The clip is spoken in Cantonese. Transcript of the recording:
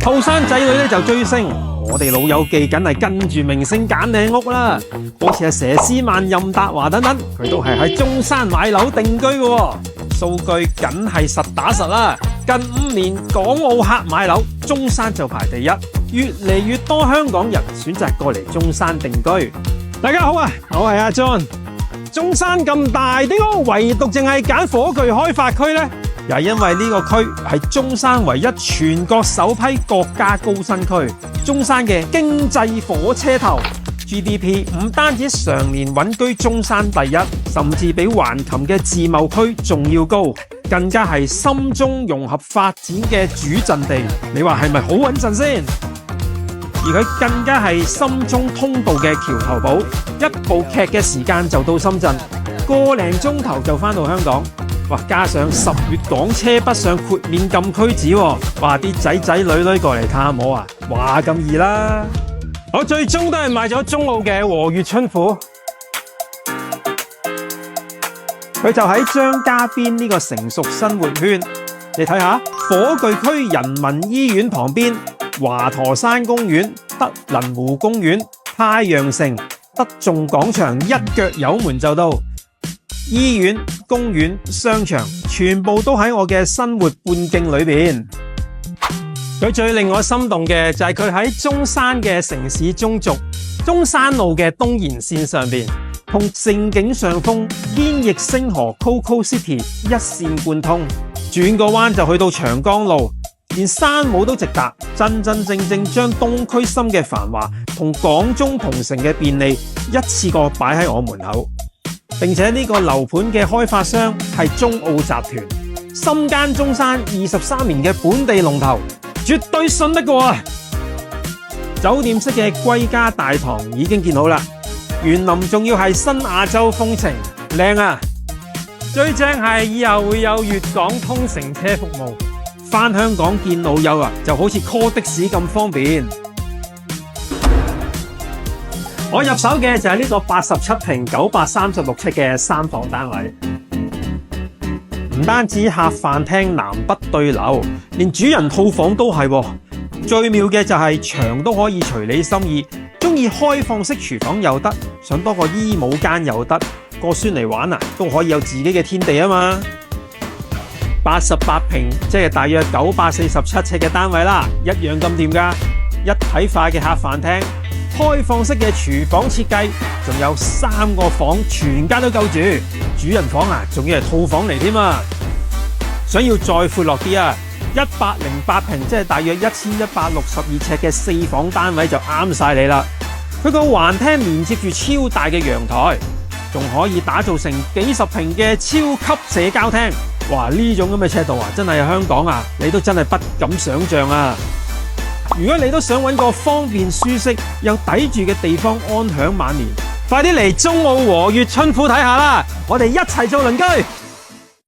後生仔女咧就追星，我哋老友記梗係跟住明星揀靚屋啦，好似佘詩曼、任達華等等，佢都係喺中山買樓定居嘅。數據梗係實打實啦，近5年港澳客買樓，中山就排第一，越嚟越多香港人選擇過嚟中山定居。大家好啊，我係阿 John。中山咁大，點解唯獨淨係揀火炬開發區呢？又係因為呢個區係中山唯一全國首批國家高新區，中山嘅經濟火車頭 GDP 唔單止常年穩居中山第一，甚至比橫琴嘅自貿區仲要高，更加係深中融合發展嘅主陣地。你話係咪好穩陣先？而佢更加係深中通道嘅橋頭堡，一部劇嘅時間就到深圳，個零鐘頭就返到香港。哇！加上10月港車北上豁免禁區紙，哇！啲仔仔女女過嚟探我啊，話咁易啦！我最終都係買咗中澳嘅和悅春府，佢就喺張家邊呢個成熟生活圈。你睇下火炬區人民醫院旁邊，華佗山公園、德麟湖公園、太陽城、德眾廣場一腳油門就到。醫院、公園、商場全部都喺我嘅生活半徑裏邊。佢最令我心動嘅就係佢喺中山嘅城市中軸，中山路嘅東延線上邊，同盛景上風、堅逸星河 Coco City 一線貫通，轉個彎就去到長江路，連山姆都直達，真真正正將東區心嘅繁華同港中同城嘅便利一次過擺喺我門口。並且呢個樓盤嘅開發商係中澳集團，深耕中山23年嘅本地龍頭，絕對信得過啊！酒店式嘅歸家大堂已經建好啦，園林仲要係新亞洲風情，靚啊！最正係以後會有粵港通乘車服務，返香港見老友啊，就好似 call 的士咁方便。我入手嘅就係呢個87平936尺嘅3房單位，唔單止客飯廳南北對流，連主人套房都係。最妙嘅就係牆都可以隨你心意，中意開放式廚房又得，想多個衣帽間又得，個孫嚟玩啊都可以有自己嘅天地啊嘛。88平即係大約947尺嘅單位啦，一樣咁掂㗎，一體化嘅客飯廳。開放式嘅廚房設計，仲有3個房，全家都夠住。主人房啊，仲要係套房嚟添啊！想要再闊落啲啊，108平即係大約1162尺嘅4房單位就啱晒你啦。佢個橫廳連接住超大嘅陽台，仲可以打造成幾十平嘅超級社交廳。哇！呢種咁嘅尺度啊，真係香港啊，你都真係不敢想象啊！如果你都想揾個方便舒適又抵住嘅地方安享晚年，快啲嚟中澳和悅春府睇下啦！我哋一齊做鄰居。